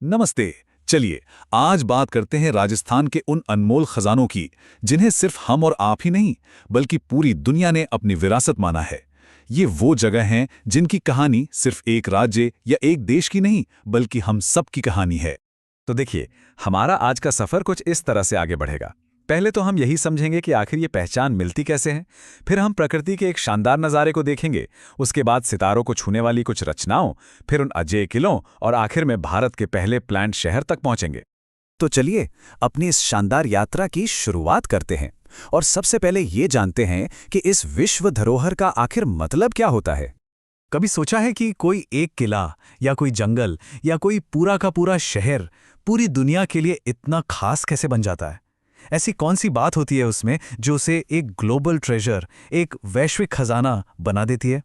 नमस्ते। चलिए आज बात करते हैं राजस्थान के उन अनमोल खजानों की जिन्हें सिर्फ हम और आप ही नहीं बल्कि पूरी दुनिया ने अपनी विरासत माना है। ये वो जगह हैं जिनकी कहानी सिर्फ एक राज्य या एक देश की नहीं बल्कि हम सब की कहानी है। तो देखिए, हमारा आज का सफर कुछ इस तरह से आगे बढ़ेगा। पहले तो हम यही समझेंगे कि आखिर ये पहचान मिलती कैसे है। फिर हम प्रकृति के एक शानदार नज़ारे को देखेंगे। उसके बाद सितारों को छूने वाली कुछ रचनाओं, फिर उन अजेय किलों और आखिर में भारत के पहले प्लान्ड शहर तक पहुंचेंगे। तो चलिए अपनी इस शानदार यात्रा की शुरुआत करते हैं और सबसे पहले ये जानते हैं कि इस विश्व धरोहर का आखिर मतलब क्या होता है। कभी सोचा है कि कोई एक किला या कोई जंगल या कोई पूरा का पूरा शहर पूरी दुनिया के लिए इतना खास कैसे बन जाता है? ऐसी कौन सी बात होती है उसमें जो उसे एक ग्लोबल ट्रेजर, एक वैश्विक खजाना बना देती है?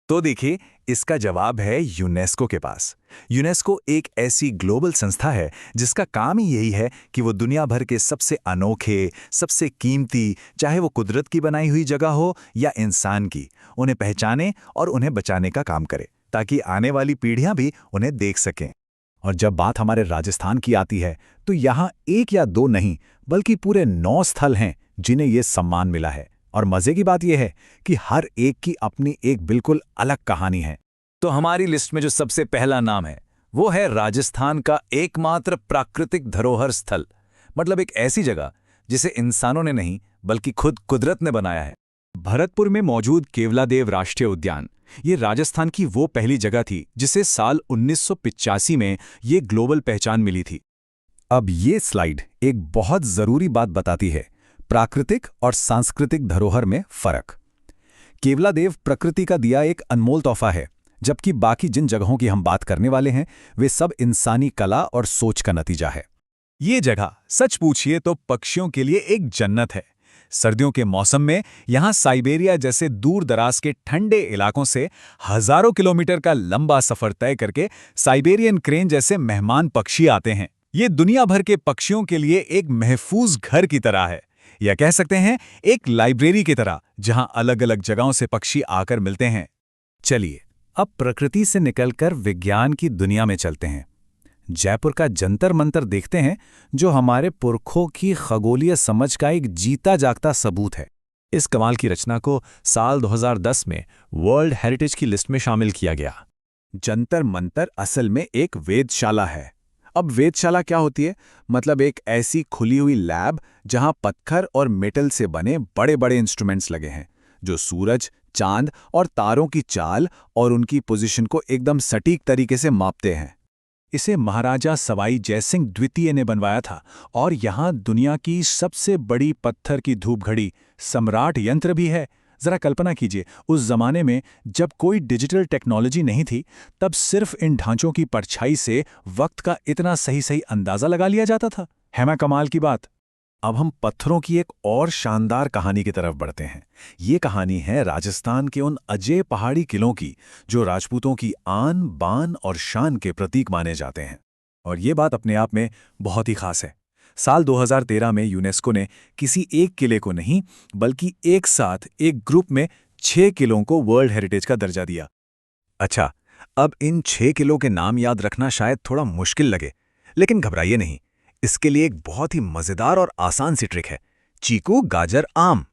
तो देखिए, इसका जवाब है यूनेस्को के पास। यूनेस्को एक ऐसी ग्लोबल संस्था है जिसका काम ही यही है कि वो दुनिया भर के सबसे अनोखे, सबसे कीमती, चाहे वो कुदरत की बनाई हुई जगह हो या इंसान की, उन्हें पहचाने और उन्हें बचाने का काम करे ताकि आने वाली पीढ़ियां भी उन्हें देख सकें। और जब बात हमारे राजस्थान की आती है तो यहाँ एक या दो नहीं बल्कि पूरे 9 स्थल हैं जिन्हें ये सम्मान मिला है। और मजे की बात यह है कि हर एक की अपनी एक बिल्कुल अलग कहानी है। तो हमारी लिस्ट में जो सबसे पहला नाम है वो है राजस्थान का एकमात्र प्राकृतिक धरोहर स्थल, मतलब एक ऐसी जगह जिसे इंसानों ने नहीं बल्कि खुद कुदरत ने बनाया है। भरतपुर में मौजूद केवलादेव राष्ट्रीय उद्यान ये राजस्थान की वो पहली जगह थी जिसे साल 1985 में ये ग्लोबल पहचान मिली थी। अब ये स्लाइड एक बहुत जरूरी बात बताती है, प्राकृतिक और सांस्कृतिक धरोहर में फर्क। केवलादेव प्रकृति का दिया एक अनमोल तोहफा है, जबकि बाकी जिन जगहों की हम बात करने वाले हैं वे सब इंसानी कला और सोच का नतीजा है। ये जगह सच पूछिए तो पक्षियों के लिए एक जन्नत है। सर्दियों के मौसम में यहाँ साइबेरिया जैसे दूर दराज के ठंडे इलाकों से हजारों किलोमीटर का लंबा सफर तय करके साइबेरियन क्रेन जैसे मेहमान पक्षी आते हैं। ये दुनिया भर के पक्षियों के लिए एक महफूज घर की तरह है, या कह सकते हैं एक लाइब्रेरी की तरह, जहां अलग अलग जगहों से पक्षी आकर मिलते हैं। चलिए अब प्रकृति से निकलकर विज्ञान की दुनिया में चलते हैं। जयपुर का जंतर मंतर देखते हैं, जो हमारे पुरखों की खगोलीय समझ का एक जीता जागता सबूत है। इस कमाल की रचना को साल 2010 में वर्ल्ड हेरिटेज की लिस्ट में शामिल किया गया। जंतर मंतर असल में एक वेधशाला है। अब वेधशाला क्या होती है? मतलब एक ऐसी खुली हुई लैब जहां पत्थर और मेटल से बने बड़े बड़े इंस्ट्रूमेंट्स लगे हैं, जो सूरज, चांद और तारों की चाल और उनकी पोजीशन को एकदम सटीक तरीके से मापते हैं। इसे महाराजा सवाई जयसिंह द्वितीय ने बनवाया था और यहाँ दुनिया की सबसे बड़ी पत्थर की धूप घड़ी सम्राट यंत्र भी है। जरा कल्पना कीजिए, उस जमाने में जब कोई डिजिटल टेक्नोलॉजी नहीं थी, तब सिर्फ इन ढांचों की परछाई से वक्त का इतना सही सही अंदाजा लगा लिया जाता था। है ना कमाल की बात? अब हम पत्थरों की एक और शानदार कहानी की तरफ बढ़ते हैं। ये कहानी है राजस्थान के उन अजय पहाड़ी किलों की, जो राजपूतों की आन, बान और शान के प्रतीक माने जाते हैं। और ये बात अपने आप में बहुत ही खास है। साल 2013 में यूनेस्को ने किसी एक किले को नहीं बल्कि एक साथ एक ग्रुप में 6 किलों को वर्ल्ड हेरिटेज का दर्जा दिया। अच्छा, अब इन 6 किलों के नाम याद रखना शायद थोड़ा मुश्किल लगे, लेकिन घबराइए नहीं, इसके लिए एक बहुत ही मजेदार और आसान सी ट्रिक है। चीकू, गाजर, आम।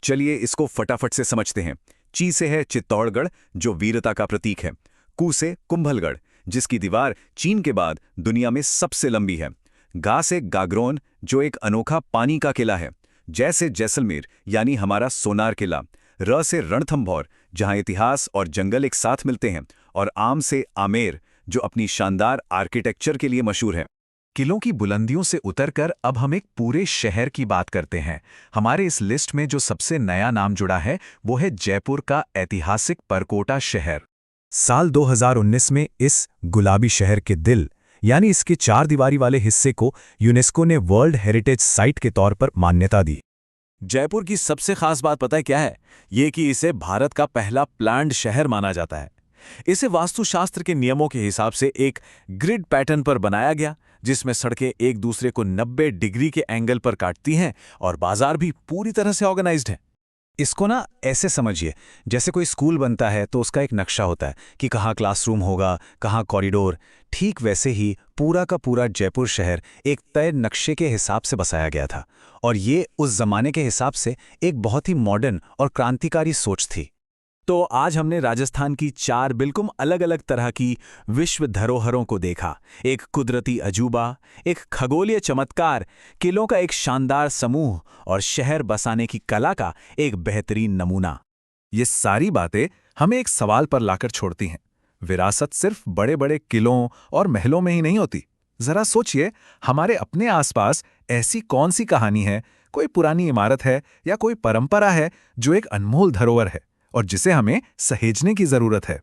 चलिए इसको फटाफट से समझते हैं। ची से है चित्तौड़गढ़, जो वीरता का प्रतीक है। कू से कुंभलगढ़, जिसकी दीवार चीन के बाद दुनिया में सबसे लंबी है। गा से गागरोन, जो एक अनोखा पानी का किला है। जय से जैसलमेर, यानी हमारा सोनार किला। र से रणथंभौर, जहां इतिहास और जंगल एक साथ मिलते हैं। और आम से आमेर, जो अपनी शानदार आर्किटेक्चर के लिए मशहूर है। किलों की बुलंदियों से उतरकर अब हम एक पूरे शहर की बात करते हैं। हमारे इस लिस्ट में जो सबसे नया नाम जुड़ा है वो है जयपुर का ऐतिहासिक परकोटा शहर। साल 2019 में इस गुलाबी शहर के दिल यानी इसके 4 दीवारी वाले हिस्से को यूनेस्को ने वर्ल्ड हेरिटेज साइट के तौर पर मान्यता दी। जयपुर की सबसे खास बात पता है क्या है? ये कि इसे भारत का पहला प्लान्ड शहर माना जाता है। इसे वास्तुशास्त्र के नियमों के हिसाब से एक ग्रिड पैटर्न पर बनाया गया, जिसमें सड़कें एक दूसरे को 90 डिग्री के एंगल पर काटती हैं और बाजार भी पूरी तरह से ऑर्गेनाइज्ड है। इसको ना ऐसे समझिए, जैसे कोई स्कूल बनता है तो उसका एक नक्शा होता है कि कहाँ क्लासरूम होगा, कहाँ कॉरिडोर। ठीक वैसे ही पूरा का पूरा जयपुर शहर एक तय नक्शे के हिसाब से बसाया गया था, और ये उस जमाने के हिसाब से एक बहुत ही मॉडर्न और क्रांतिकारी सोच थी। तो आज हमने राजस्थान की 4 बिल्कुल अलग अलग तरह की विश्व धरोहरों को देखा। एक कुदरती अजूबा, एक खगोलीय चमत्कार, किलों का एक शानदार समूह और शहर बसाने की कला का एक बेहतरीन नमूना। ये सारी बातें हमें एक सवाल पर लाकर छोड़ती हैं। विरासत सिर्फ बड़े बड़े किलों और महलों में ही नहीं होती। जरा सोचिए, हमारे अपने आसपास ऐसी कौन सी कहानी है, कोई पुरानी इमारत है या कोई परंपरा है जो एक अनमोल धरोहर है और जिसे हमें सहेजने की जरूरत है।